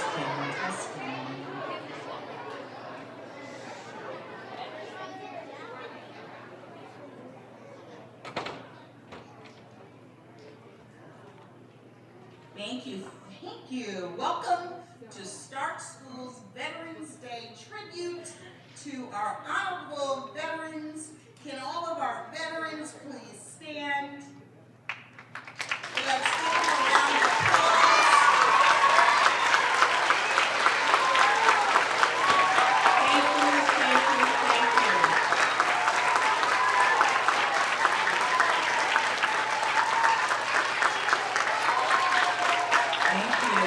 Testing, testing. Thank you, thank you. Welcome to Stark School's Veterans Day tribute to our honorable veterans. Can all of our veterans please stand? Let's give them a round of applause. Thank you, thank you, thank you. Thank you.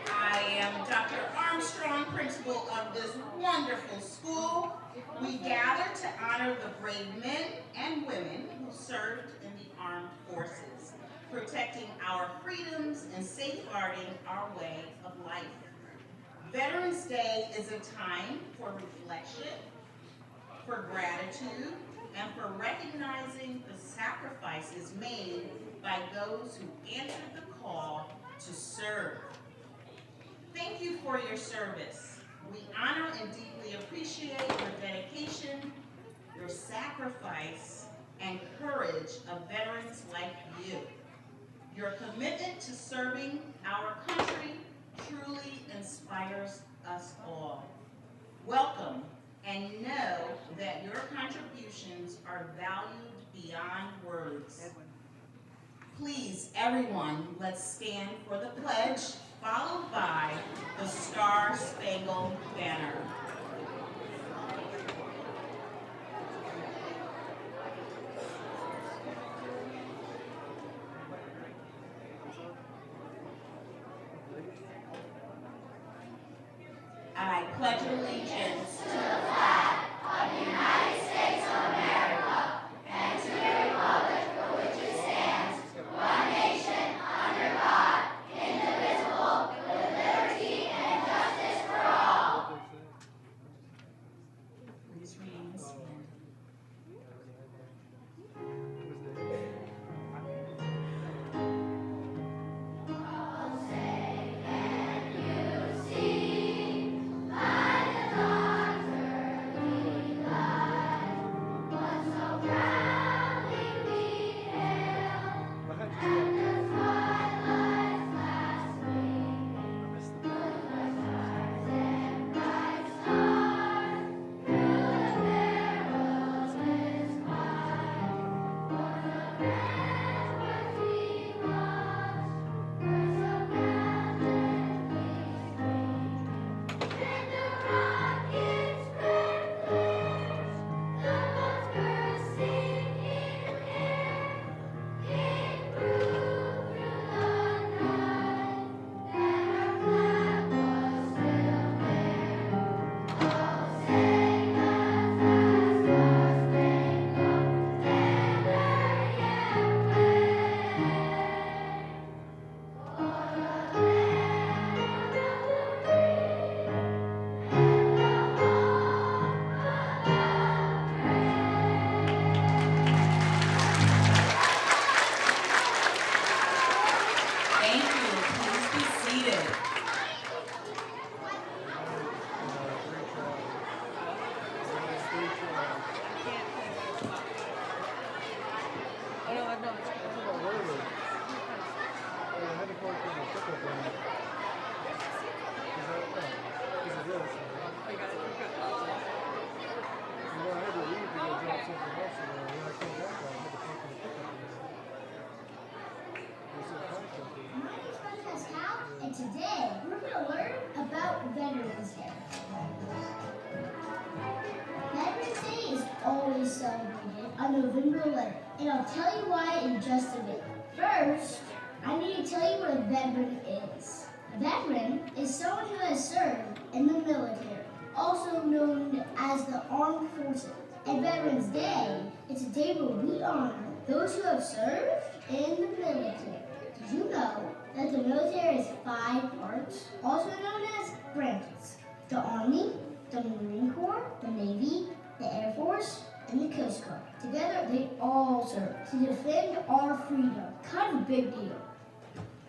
I am Dr. Armstrong, principal of this wonderful school. We gather to honor the brave men and women who served in the armed forces, protecting our freedoms and safeguarding our way of life. Veterans Day is a time for reflection, for gratitude, and for recognizing the sacrifices made by those who answered the call to serve. Thank you for your service. We honor and deeply appreciate your dedication, your sacrifice, and courage of veterans like you. Your commitment to serving our country truly inspires us all. Welcome, and know that your contributions are valued beyond words. Please, everyone, let's stand for the pledge, followed by the Star-Spangled Banner. I pledge allegiance to the flag of the United States of America and to the republic for which it stands, one nation, under God, indivisible, with liberty and justice for all. Please remain standing. Thank you. Please be seated. And today we're going to learn about Veterans Day. Veterans Day is always celebrated on November 11th, and I'll tell you why in just a bit. First, I need to tell you what a veteran is. A veteran is someone who has served in the military, also known as the armed forces. And Veterans Day, it's a day where we honor those who have served in the military. Did you know that the military has 5 parts, also known as branches? The Army, the Marine Corps, the Navy, the Air Force, and the Coast Guard. Together, they all serve to defend our freedom. Kind of a big deal.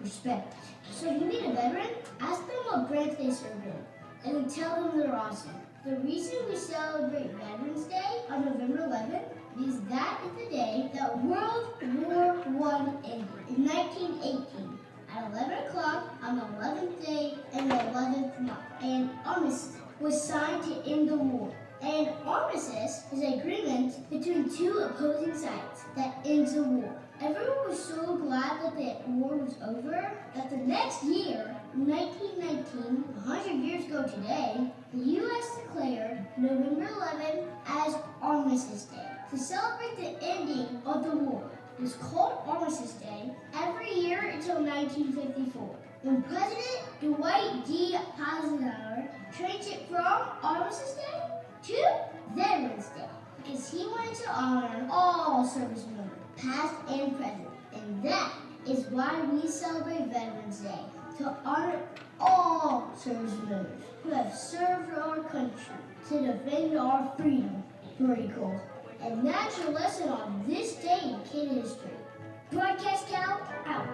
Respect. So if you meet a veteran, ask them what branch they served in, and then tell them they're awesome. The reason we celebrate Veterans Day on November 11th is that is the day that World War I ended in 1918. At 11 o'clock on the 11th day in the 11th month, an armistice was signed to end the war. An armistice is an agreement between two opposing sides that ends the war. Everyone was so glad that the war was over that the next year, 1919, 100 years ago today, the U.S. declared November 11th as Armistice Day to celebrate the ending of the war. It was called Armistice Day every year until 1954, when President Dwight D. Eisenhower changed it from Armistice Day to Veterans Day, because he wanted to honor all service members, past and present. And that is why we celebrate Veterans Day, to honor all service members who have served our country to defend our freedom. Pretty cool. And that's your lesson on this day in kid history. Broadcast Cal out.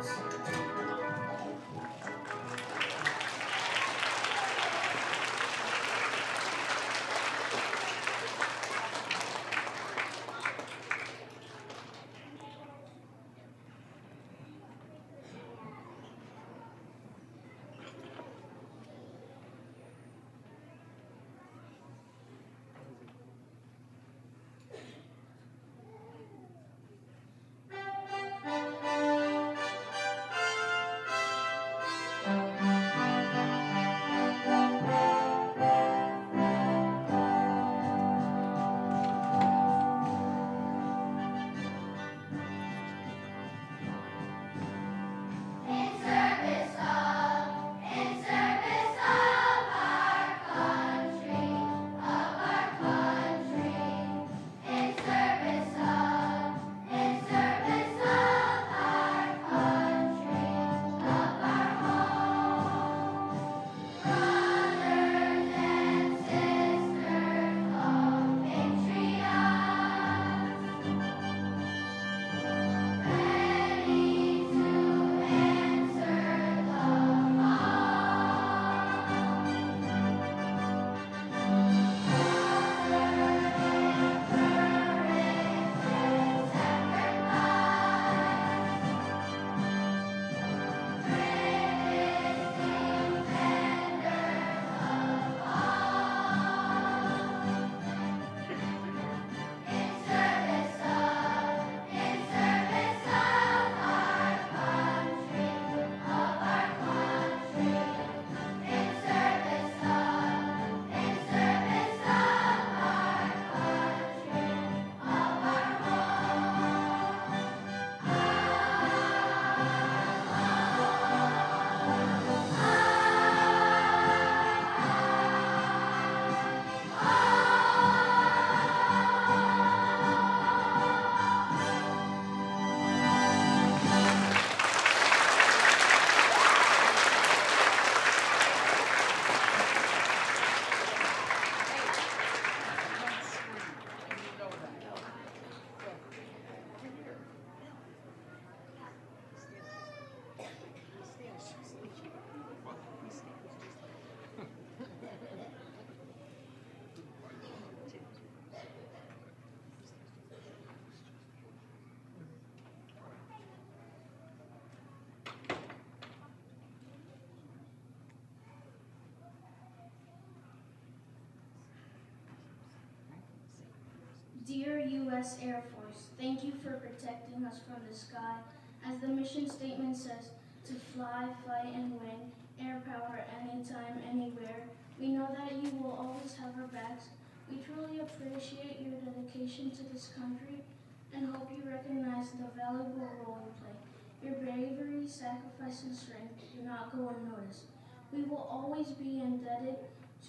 Dear U.S. Air Force, thank you for protecting us from the sky. As the mission statement says, to fly, fight, and win, air power anytime, anywhere. We know that you will always have our backs. We truly appreciate your dedication to this country and hope you recognize the valuable role you play. Your bravery, sacrifice, and strength do not go unnoticed. We will always be indebted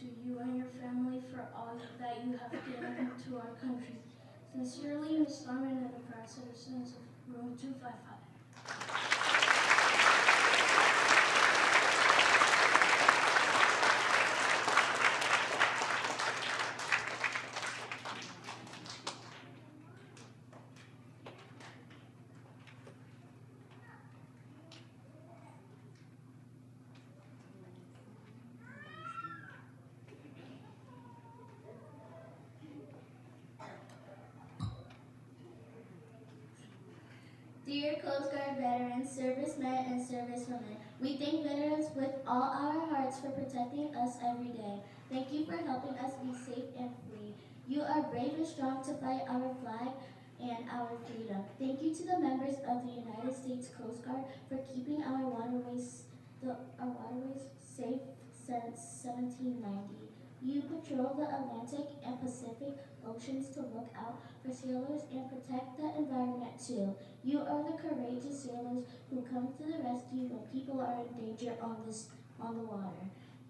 to you and your family for all that you have given to our country. Sincerely, Ms. Thurman and the proud citizens of Room 255. Dear Coast Guard veterans, servicemen, and servicewomen, we thank veterans with all our hearts for protecting us every day. Thank you for helping us be safe and free. You are brave and strong to fight our flag and our freedom. Thank you to the members of the United States Coast Guard for keeping our waterways safe since 1790. You patrol the Atlantic and Pacific Oceans to look out for sailors and protect the environment too. You are the courageous sailors who come to the rescue when people are in danger on the water.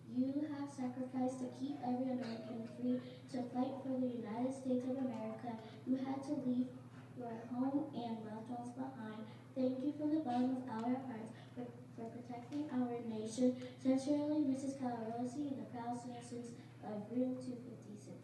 You have sacrificed to keep every American free to fight for the United States of America. You had to leave your home and loved ones behind. Thank you from the bottom of our hearts for protecting our nation. Sincerely, Mrs. Calarossi and the proud citizens of Room 256.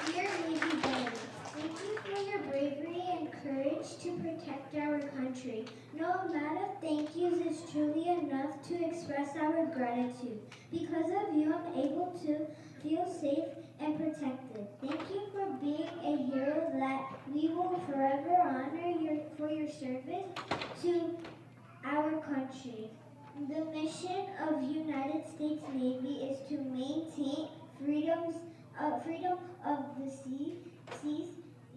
Dear Navy veterans, thank you for your bravery and courage to protect our country. No amount of thank yous is truly enough to express our gratitude. Because of you, I'm able to feel safe and protected. Thank you for being a hero that we will forever honor for your service to our country. The mission of United States Navy is to maintain freedom of the seas.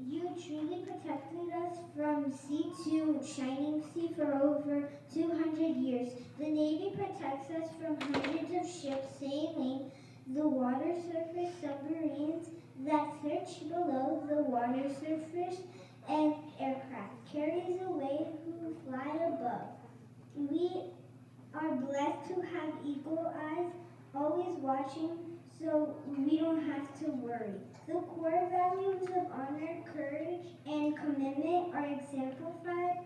You truly protected us from sea to shining sea for over 200 years. The Navy protects us from hundreds of ships sailing the water surface, submarines that search below the water surface, and aircraft carries away who fly above. We are blessed to have eagle eyes, always watching so we don't have to worry. The core values of honor, courage, and commitment are exemplified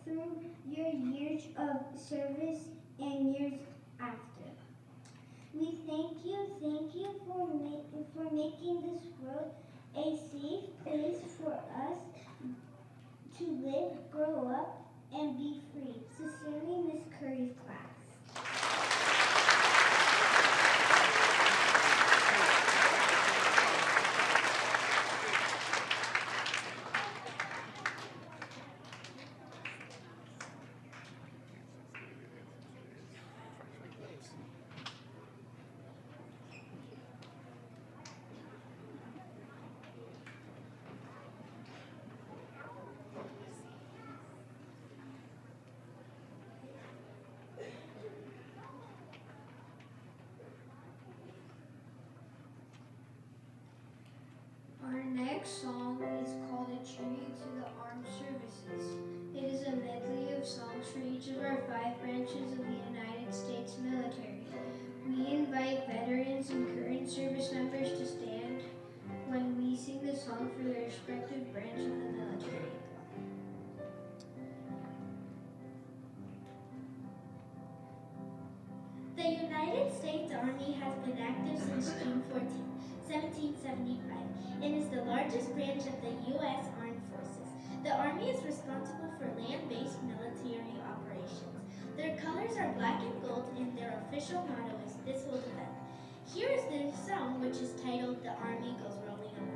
through your years of service and years after. We thank you for making this world a safe place for us to live, grow up, and be free. Sincerely, Miss Curry's class. Our next song is called A Tribute to the Armed Services. It is a medley of songs for each of our 5 branches of the United States military. We invite veterans and current service members to stand when we sing the song for their respective branch of the military. The United States Army has been active since June 14, 1775. It is the largest branch of the U.S. Armed Forces. The Army is responsible for land-based military operations. Their colors are black and gold, and their official motto is "This will defend." Here is their song, which is titled "The Army Goes Rolling Along."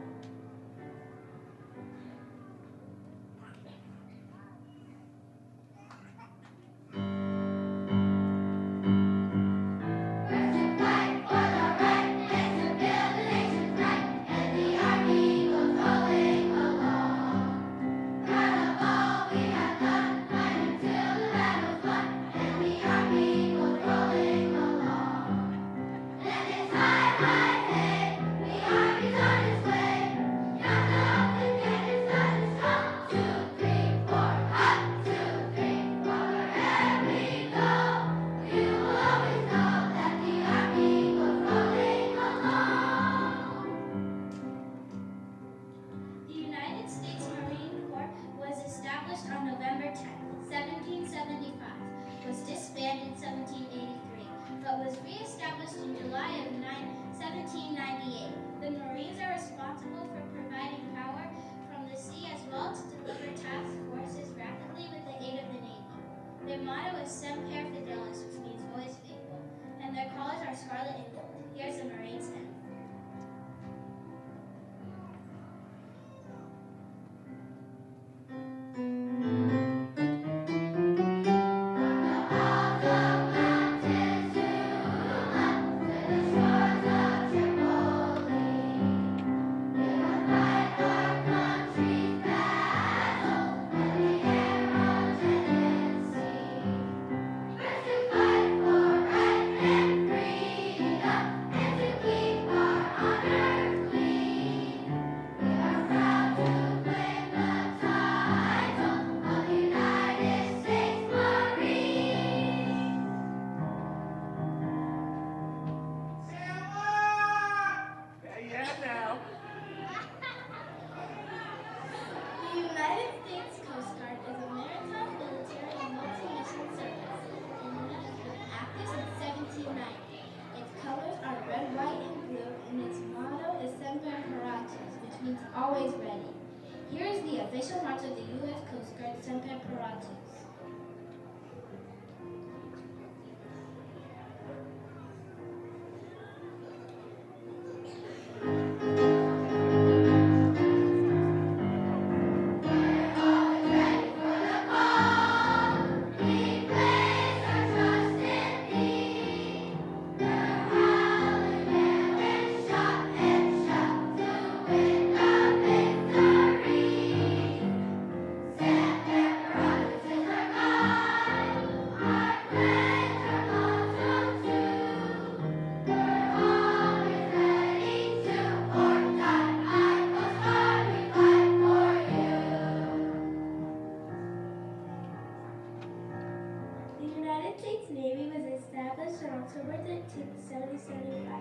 Was re-established in July of 1798. The Marines are responsible for providing power from the sea as well to deliver task forces rapidly with the aid of the Navy. Their motto is Semper Fidelis, which means always faithful, and their colors are are scarlet and gold. Here's a Marine's name. The United States Coast Guard is a maritime, military, and multi-mission service. It has been active since 1790. Its colors are red, white, and blue, and its motto is Semper Paratus, which means always ready. Here is the official march of the U.S. Coast Guard, Semper Paratus. The United States Navy was established on October 13, 1775,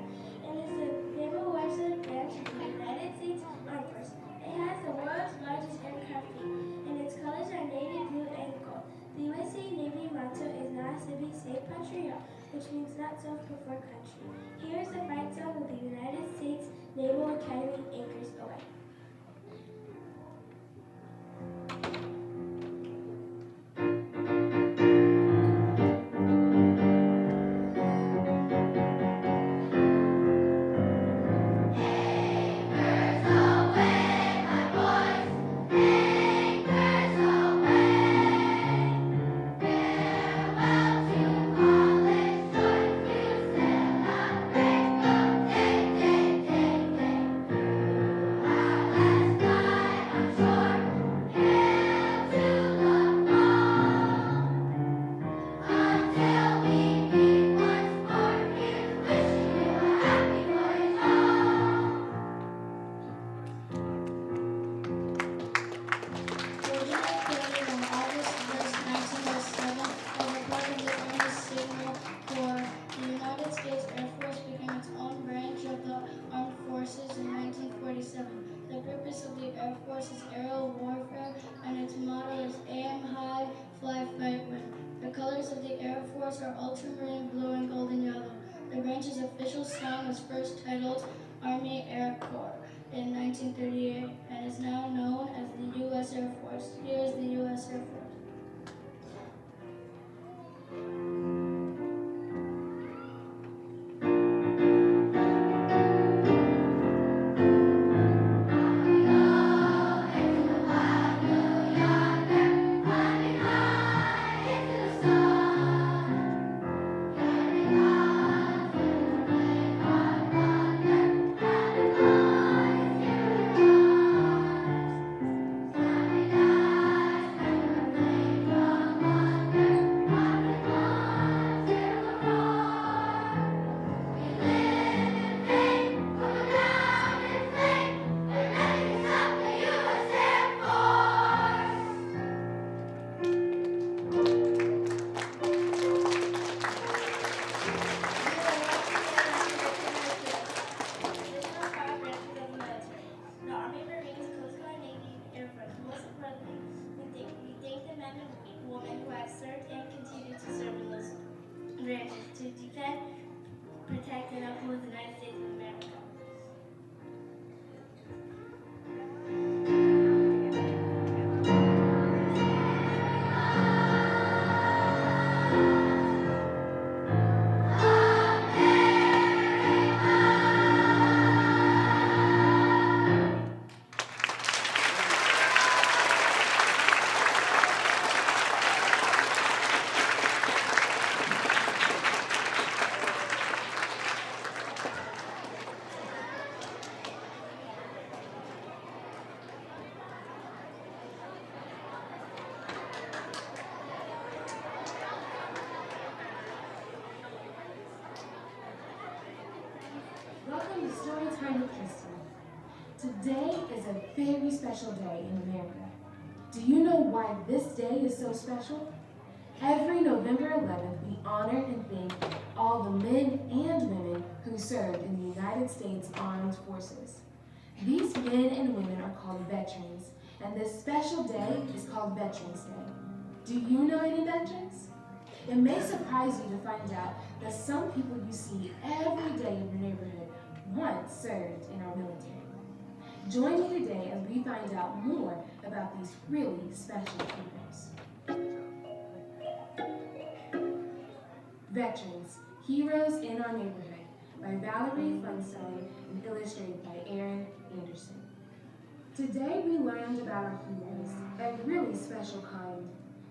and is the naval warship branch of the United States Armed Forces. It has the world's largest aircraft fleet, and its colors are navy blue and gold. The USA Navy motto is Not Sibi Se Patria, which means not self but for country. Here is the fight song of the United States Naval Academy, Anchors Away. The purpose of the Air Force is aerial warfare, and its motto is aim high, fly, fight, win. The colors of the Air Force are ultramarine blue and golden yellow. The branch's official song was first titled Army Air Corps in 1938 and is now known as the U.S. Air Force. Here is the U.S. Air Force. To defend, protect, and uphold the United States of America. Welcome to Storytime with Kristen. Today is a very special day in America. Do you know why this day is so special? Every November 11th, we honor and thank all the men and women who served in the United States Armed Forces. These men and women are called veterans, and this special day is called Veterans Day. Do you know any veterans? It may surprise you to find out that some people you see every day in your neighborhood once served in our military. Join me today as we find out more about these really special heroes. Veterans, Heroes in Our Neighborhood by Valerie Funstein and illustrated by Aaron Anderson. Today we learned about our heroes, a really special kind,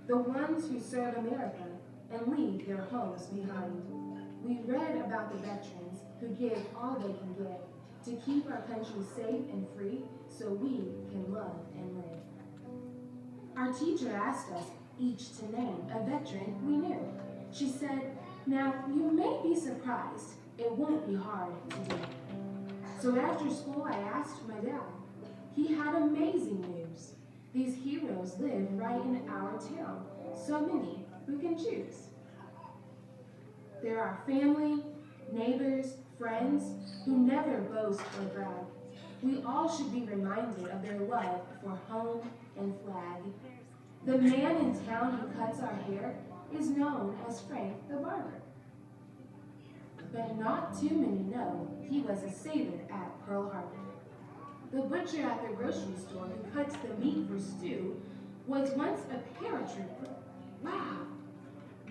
the ones who serve America and leave their homes behind. We read about the veterans who give all they can give to keep our country safe and free so we can love and live. Our teacher asked us each to name a veteran we knew. She said, "Now, you may be surprised. It won't be hard to do." So after school, I asked my dad. He had amazing news. These heroes live right in our town, so many we can choose. There are family, neighbors, friends who never boast or brag. We all should be reminded of their love for home and flag. The man in town who cuts our hair is known as Frank the Barber. But not too many know he was a sailor at Pearl Harbor. The butcher at the grocery store who cuts the meat for stew was once a paratrooper. Wow!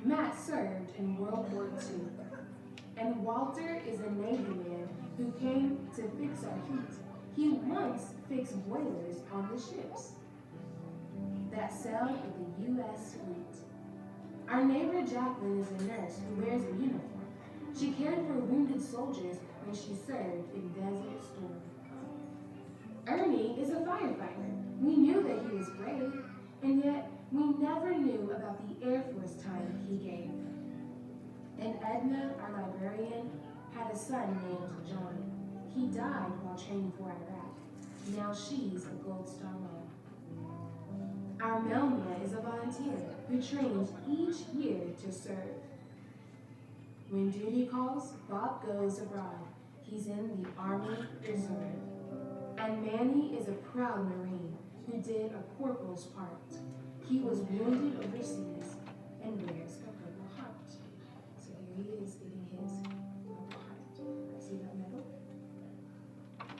Matt served in World War II. And Walter is a Navy man who came to fix our heat. He once fixed boilers on the ships that sailed with the U.S. fleet. Our neighbor Jacqueline is a nurse who wears a uniform. She cared for wounded soldiers when she served in Desert Storm. Ernie is a firefighter. We knew that he was brave, and yet we never knew about the Air Force time he gave. And Edna, our librarian, had a son named Johnny. He died while training for Iraq. Now she's a Gold Star mom. Our mailman is a volunteer who trains each year to serve. When duty calls, Bob goes abroad. He's in the Army Reserve. And Manny is a proud Marine who did a corporal's part. He was wounded overseas and wears a Purple Heart. So here he is getting his Purple Heart. See that medal?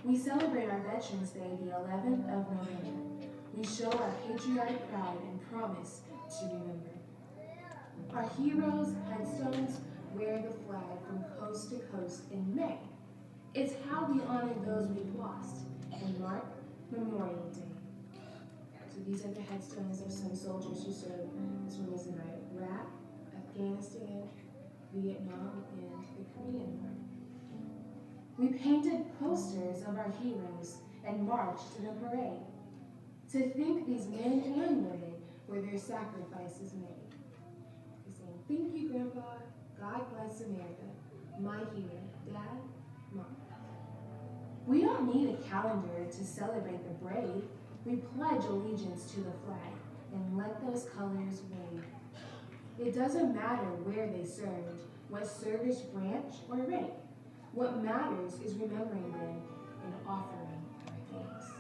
We celebrate our Veterans Day the 11th of November. We show our patriotic pride and promise to remember. Our heroes' headstones wear the flag from coast to coast in May. It's how we honor those we've lost and mark Memorial Day. So these are the headstones of some soldiers who served. This one was in Iraq, Afghanistan, Vietnam, and the Korean War. We painted posters of our heroes and marched to the parade. To think these men and women were their sacrifices made. We're saying, "Thank you, Grandpa. God bless America. My hero, Dad, Mom." We don't need a calendar to celebrate the brave. We pledge allegiance to the flag and let those colors wave. It doesn't matter where they served, what service branch or rank. What matters is remembering them and offering our thanks.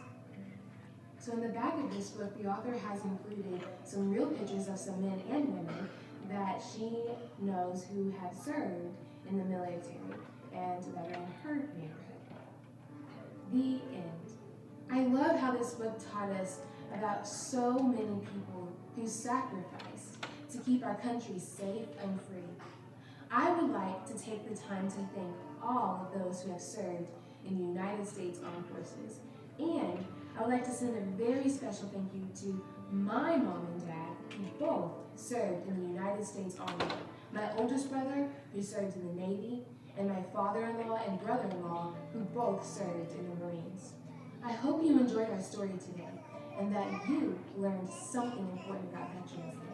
So in the back of this book, the author has included some real pictures of some men and women that she knows who have served in the military and that are in her neighborhood. The end. I love how this book taught us about so many people who sacrificed to keep our country safe and free. I would like to take the time to thank all of those who have served in the United States Armed Forces. And I would like to send a very special thank you to my mom and dad, who both served in the United States Army. My oldest brother, who served in the Navy, and my father-in-law and brother-in-law, who both served in the Marines. I hope you enjoyed our story today, and that you learned something important about Veterans Day.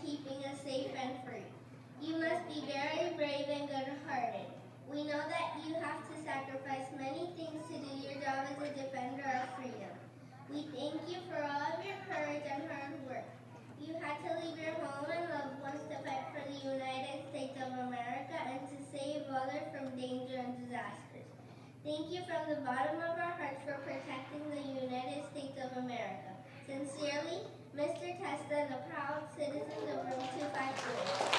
keeping us safe and free. You must be very brave and good-hearted. We know that you have to sacrifice many things to do your job as a defender of freedom. We thank you for all of your courage and hard work. You had to leave your home and loved ones to fight for the United States of America and to save others from danger and disasters. Thank you from the bottom of our hearts for protecting the United States of America. Sincerely, Mr. Testa and the proud citizens of Room 254.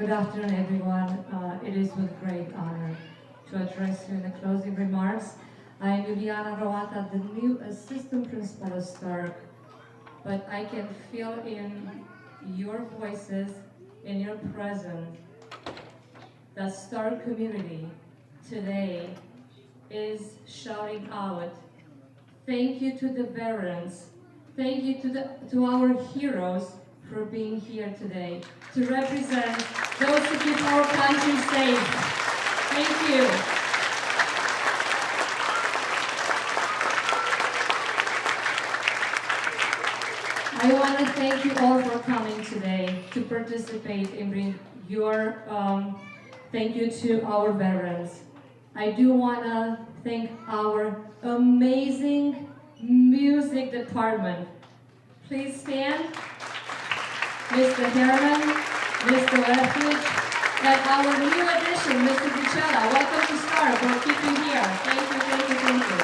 Good afternoon, everyone. It is with great honor to address you in the closing remarks. I am Juliana Roata, the new assistant principal of Stark, but I can feel in your voices, in your presence, that Stark community today is shouting out, thank you to the veterans, thank you to our heroes for being here today, to represent those who keep our country safe. Thank you. I want to thank you all for coming today to participate and bring your thank you to our veterans. I do want to thank our amazing music department. Please stand. Mr. Herrmann, Mr. Refuge, and our new addition, Mr. Ditchella. Welcome to Stark. We'll keep you here. Thank you, thank you, thank you.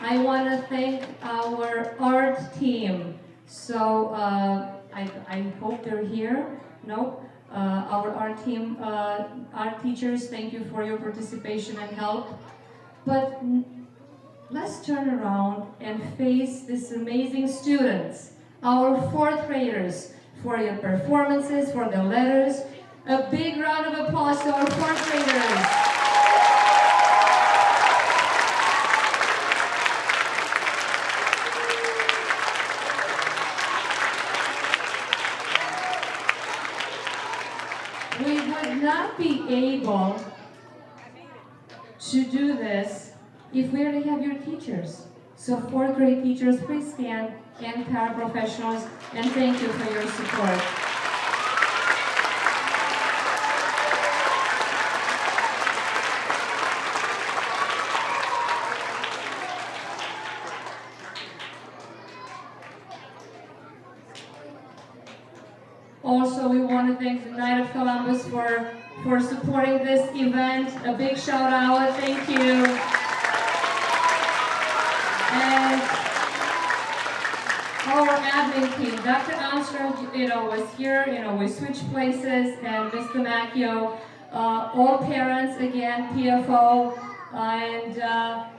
I I want to thank our art team. So I hope they're here. No? Our art team, art teachers, thank you for your participation and help. But let's turn around and face these amazing students, our fourth graders, for your performances, for the letters. A big round of applause to our fourth graders. We would not be able to do this if we didn't have your teachers. So fourth grade teachers, please stand, and paraprofessionals, and thank you for your support. Also, we want to thank the Knight of Columbus for supporting this event. A big shout out, thank you. And our admin team, Dr. Armstrong, was here, we switched places, and Mr. Macchio, all parents, again, PFO, and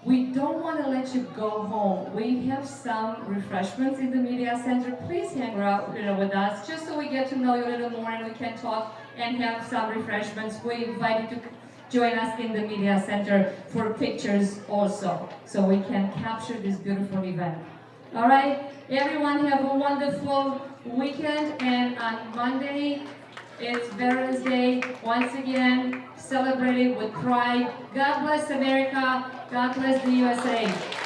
we don't want to let you go home. We have some refreshments in the media center. Please hang out, with us, just so we get to know you a little more and we can talk and have some refreshments. We invite you to join us in the media center for pictures also, so we can capture this beautiful event. All right, everyone have a wonderful weekend, and on Monday, it's Veterans Day. Once again, celebrated with pride. God bless America. God bless the USA.